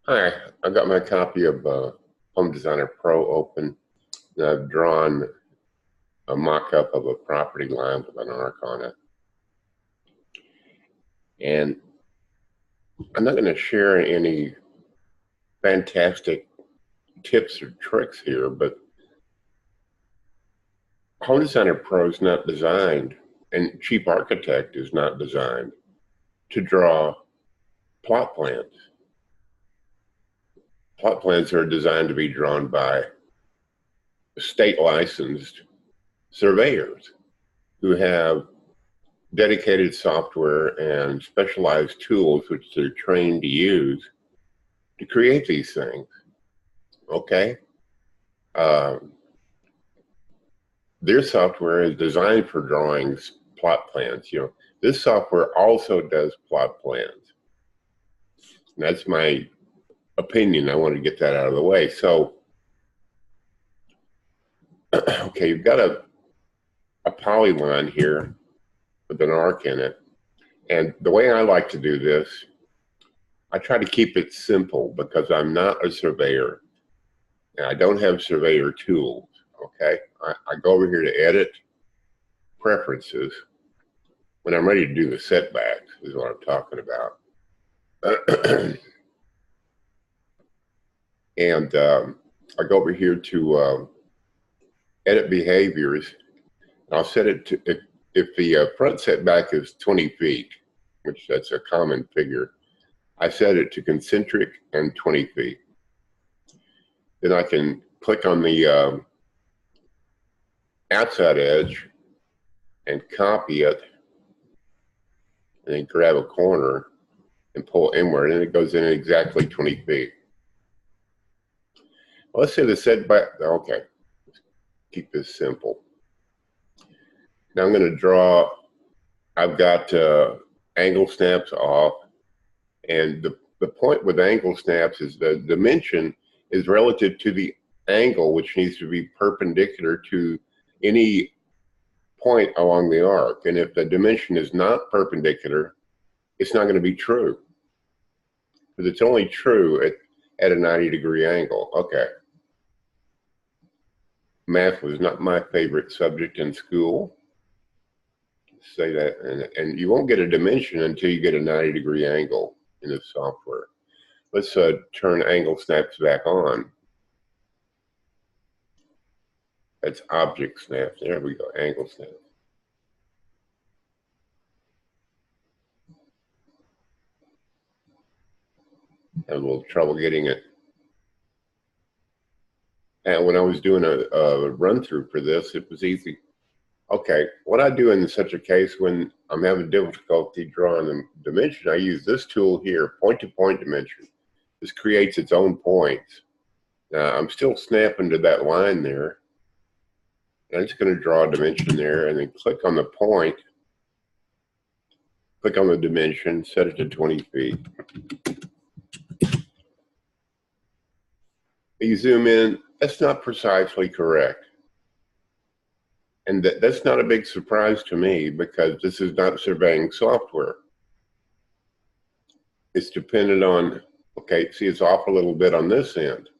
Hi, I got my copy of Home Designer Pro open, and I've drawn a mock-up of a property line with an arc on it. And I'm not going to share any fantastic tips or tricks here, but Home Designer Pro is not designed, and Cheap Architect is not designed to draw plot plans. Plot plans are designed to be drawn by state licensed surveyors who have dedicated software and specialized tools which they're trained to use to create these things. Okay? Their software is designed for drawing plot plans. This software also does plot plans. And that's my opinion. I want to get that out of the way. So, okay, you've got a polyline here with an arc in it. And the way I like to do this, I try to keep it simple because I'm not a surveyor and I don't have surveyor tools. Okay, I go over here to edit preferences when I'm ready to do the setbacks is what I'm talking about. And I go over here to edit behaviors. I'll set it to, if the front setback is 20 feet, which that's a common figure, I set it to concentric and 20 feet. Then I can click on the outside edge and copy it, and then grab a corner and pull inward, and it goes in exactly 20 feet. Well, let's say the setback, okay, let's keep this simple. Now I'm going to draw, I've got angle snaps off, and the point with angle snaps is the dimension is relative to the angle, which needs to be perpendicular to any point along the arc. And if the dimension is not perpendicular, it's not going to be true, because it's only true at a 90-degree angle. Okay. Math was not my favorite subject in school. Say that, and you won't get a dimension until you get a 90-degree angle in the software. Let's turn angle snaps back on. That's object snaps. There we go, angle snaps. Had a little trouble getting it. And when I was doing a run through for this, it was easy. Okay, what I do in such a case when I'm having difficulty drawing the dimension, I use this tool here, point-to-point dimension. This creates its own points. Now, I'm still snapping to that line there. I'm just going to draw a dimension there and then click on the point, click on the dimension, set it to 20 feet. You zoom in, that's not precisely correct. And that's not a big surprise to me because this is not surveying software. It's dependent on, okay, see it's off a little bit on this end.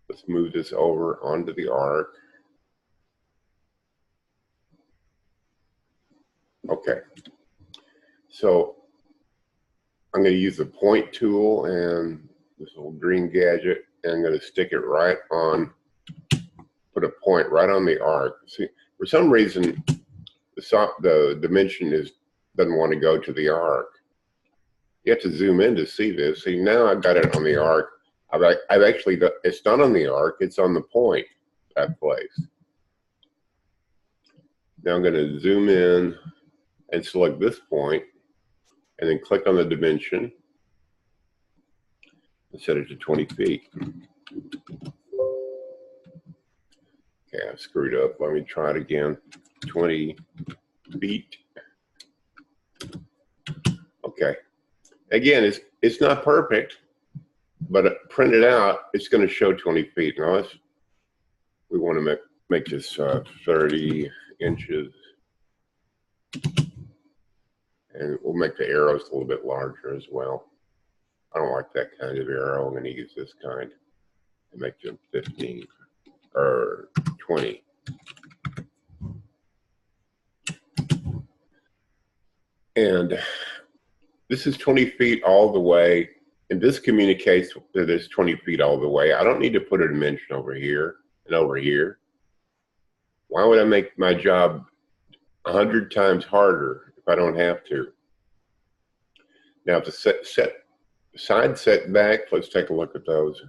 Let's move this over onto the arc. Okay, so I'm going to use the point tool and this little green gadget, and I'm going to stick it right on, put a point right on the arc. See, for some reason, the dimension doesn't want to go to the arc. You have to zoom in to see this. See, now I've got it on the arc. I've actually, it's not on the arc, it's on the point I've placed. Now I'm going to zoom in and select this point, and then click on the dimension and set it to 20 feet. Okay, I screwed up. Let me try it again. 20 feet. Okay. Again, it's not perfect, but printed out, it's going to show 20 feet. Now we want to make this 30 inches. And we'll make the arrows a little bit larger as well. I don't like that kind of arrow. I'm going to use this kind to make them 15 or 20. And this is 20 feet all the way. And this communicates that it's 20 feet all the way. I don't need to put a dimension over here and over here. Why would I make my job 100 times harder if I don't have to? Now, to set side setbacks, let's take a look at those.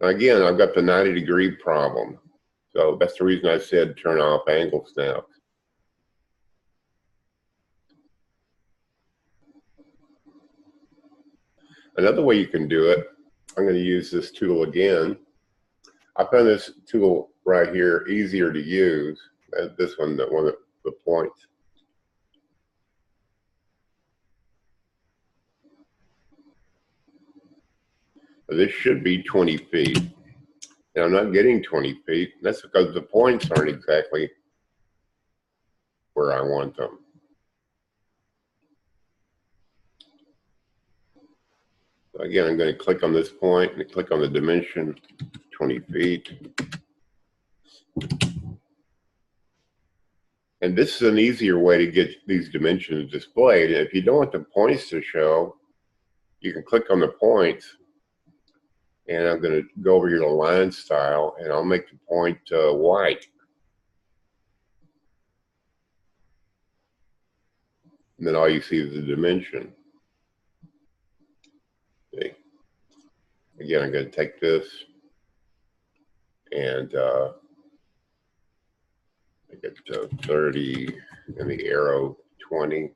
Now again, I've got the 90-degree problem. So that's the reason I said turn off angle snaps. Another way you can do it, I'm going to use this tool again. I found this tool right here easier to use than this one, one of the points. This should be 20 feet. And I'm not getting 20 feet. That's because the points aren't exactly where I want them. Again, I'm going to click on this point and click on the dimension, 20 feet. And this is an easier way to get these dimensions displayed. And if you don't want the points to show, you can click on the points. And I'm going to go over here to line style, and I'll make the point white. And then all you see is the dimension. See? Again, I'm going to take this and make it 30 and the arrow 20.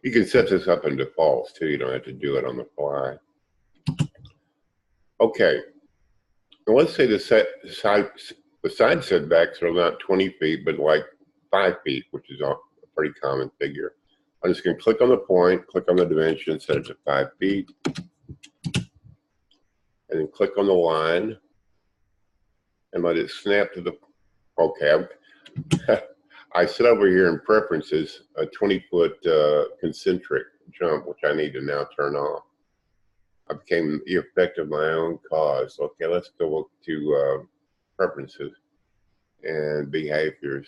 You can set this up in defaults too. You don't have to do it on the fly. Okay. Now let's say the side setbacks are not 20 feet, but like 5 feet, which is a pretty common figure. I'm just going to click on the point, click on the dimension, set it to 5 feet, and then click on the line and let it snap to the. Okay. I set over here in preferences a 20-foot concentric jump, which I need to now turn off. I became the effect of my own cause. Okay, let's go to preferences and behaviors,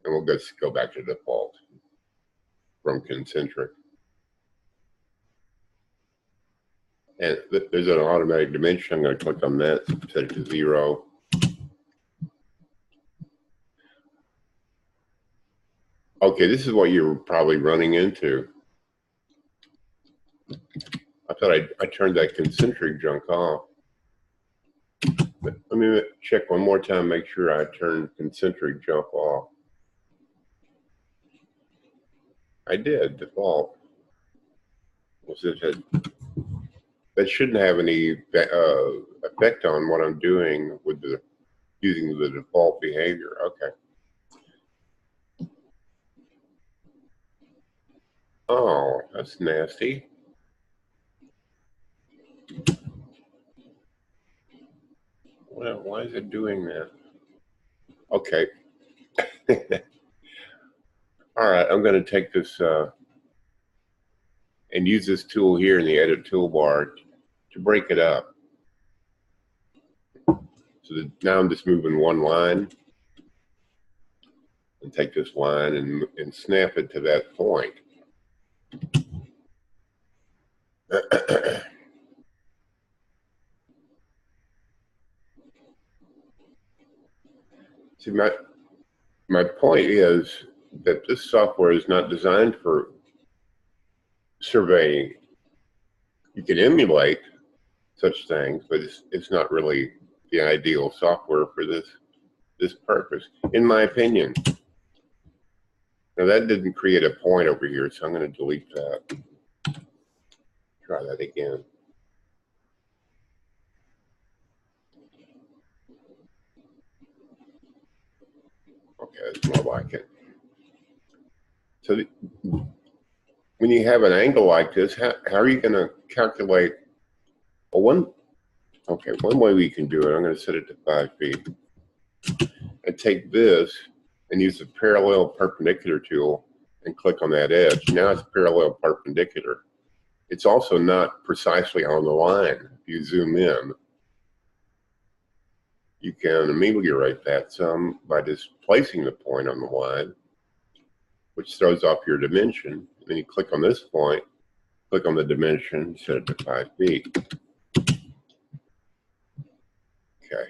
and we'll just go back to default from concentric. And there's an automatic dimension. I'm going to click on that, set it to 0. Okay, this is what you're probably running into. I thought I turned that concentric junk off. But let me check one more time, make sure I turn concentric jump off. I did, default. That shouldn't have any effect on what I'm doing with using the default behavior. Okay. Oh, that's nasty. Well, why is it doing that? Okay. All right, I'm going to take this and use this tool here in the edit toolbar to break it up. So now I'm just moving one line and take this line and snap it to that point. See, my point is that this software is not designed for surveying. You can emulate such things, but it's not really the ideal software for this purpose, in my opinion. Now that didn't create a point over here, so I'm going to delete that. Try that again. Okay, that's more like it. So when you have an angle like this, how are you going to calculate? Well, one way we can do it, I'm going to set it to 5 feet. and take this and use the parallel perpendicular tool and click on that edge. Now it's parallel perpendicular. It's also not precisely on the line. If you zoom in, you can ameliorate that some by just placing the point on the line, which throws off your dimension. And then you click on this point, click on the dimension, set it to 5 feet. Okay.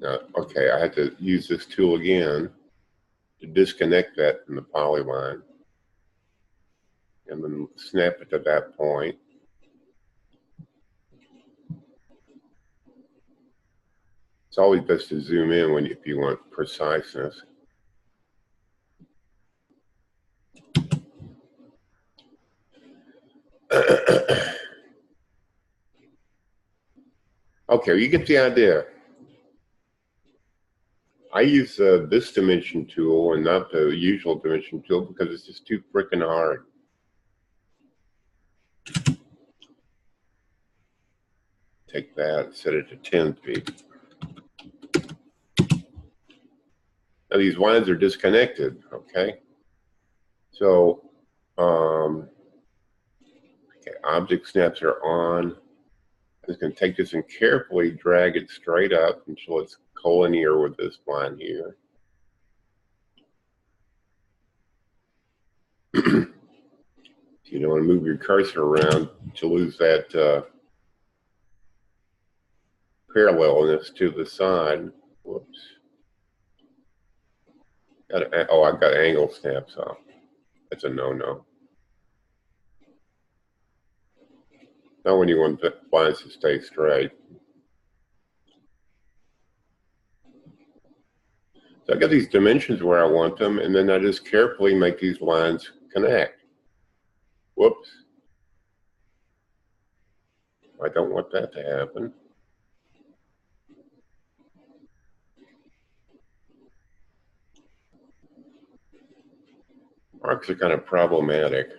Now, okay, I had to use this tool again to disconnect that from the polyline, and then snap it to that point. It's always best to zoom in if you want preciseness. Okay, you get the idea. I use this dimension tool and not the usual dimension tool because it's just too freaking hard. Take that, set it to 10 feet. Now these lines are disconnected, okay? So, okay, object snaps are on. I'm just going to take this and carefully drag it straight up until it's collinear with this line here. You don't want to move your cursor around to lose that parallelness to the side. Whoops. Oh, I've got angle snaps off. That's a no-no. Not when you want the lines to stay straight. So I got these dimensions where I want them, and then I just carefully make these lines connect. Whoops. I don't want that to happen. Arcs are kind of problematic.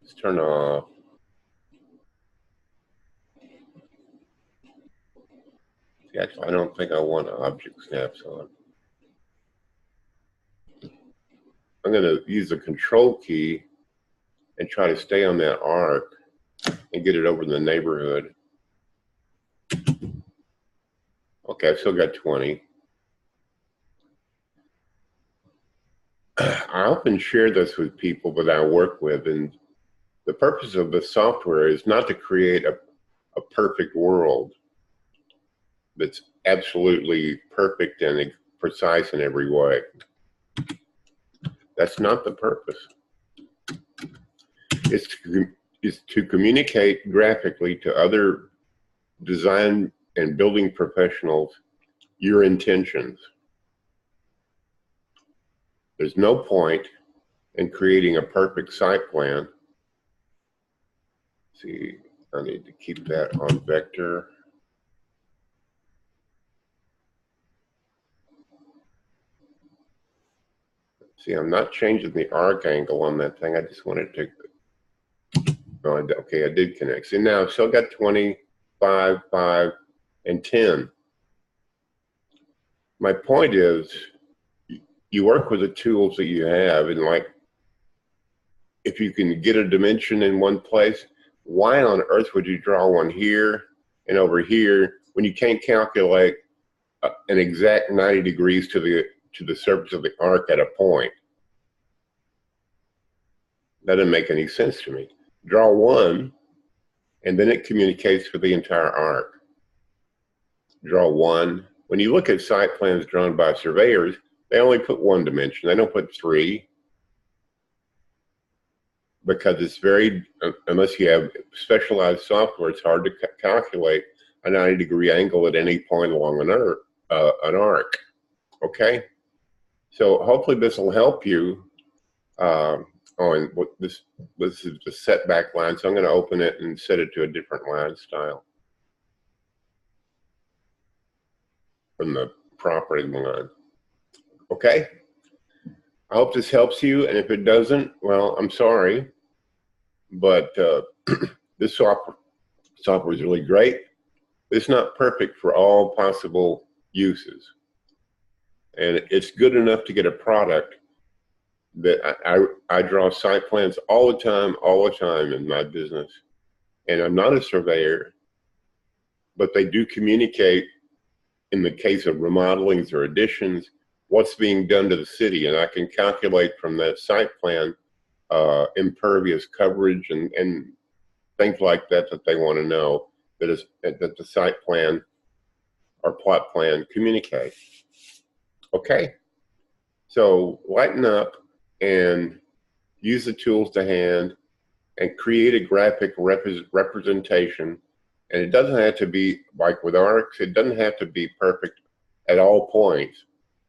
Let's turn off. See, actually, I don't think I want object snaps on. I'm going to use the control key and try to stay on that arc and get it over in the neighborhood. Okay, I've still got 20. I often share this with people that I work with, and the purpose of the software is not to create a perfect world that's absolutely perfect and precise in every way. That's not the purpose. It's to communicate graphically to other design and building professionals your intentions. There's no point in creating a perfect site plan. See, I need to keep that on vector. See, I'm not changing the arc angle on that thing. I just wanted to, oh, okay, I did connect. See, now I've still got 20, 5, 5, and 10. My point is, you work with the tools that you have, and like, if you can get a dimension in one place, why on earth would you draw one here and over here when you can't calculate an exact 90 degrees to the surface of the arc at a point? That doesn't make any sense to me. Draw one, and then it communicates for the entire arc. Draw one. When you look at site plans drawn by surveyors, they only put one dimension. They don't put 3. Because it's very, unless you have specialized software, it's hard to calculate a 90-degree angle at any point along an arc. Okay? So hopefully this will help you. And this is the setback line, so I'm going to open it and set it to a different line style from the property line. Okay? I hope this helps you, and if it doesn't, well, I'm sorry, but this software is really great. It's not perfect for all possible uses. And it's good enough to get a product that I draw site plans all the time in my business. And I'm not a surveyor, but they do communicate in the case of remodelings or additions, what's being done to the city. And I can calculate from that site plan impervious coverage and things like that that they want to know that the site plan or plot plan communicates. Okay, so lighten up and use the tools to hand and create a graphic representation. And it doesn't have to be, like with ARCS, it doesn't have to be perfect at all points,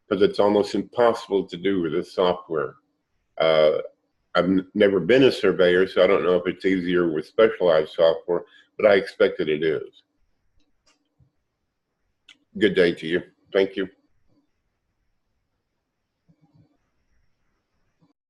because it's almost impossible to do with this software. I've never been a surveyor, so I don't know if it's easier with specialized software, but I expect that it is. Good day to you. Thank you.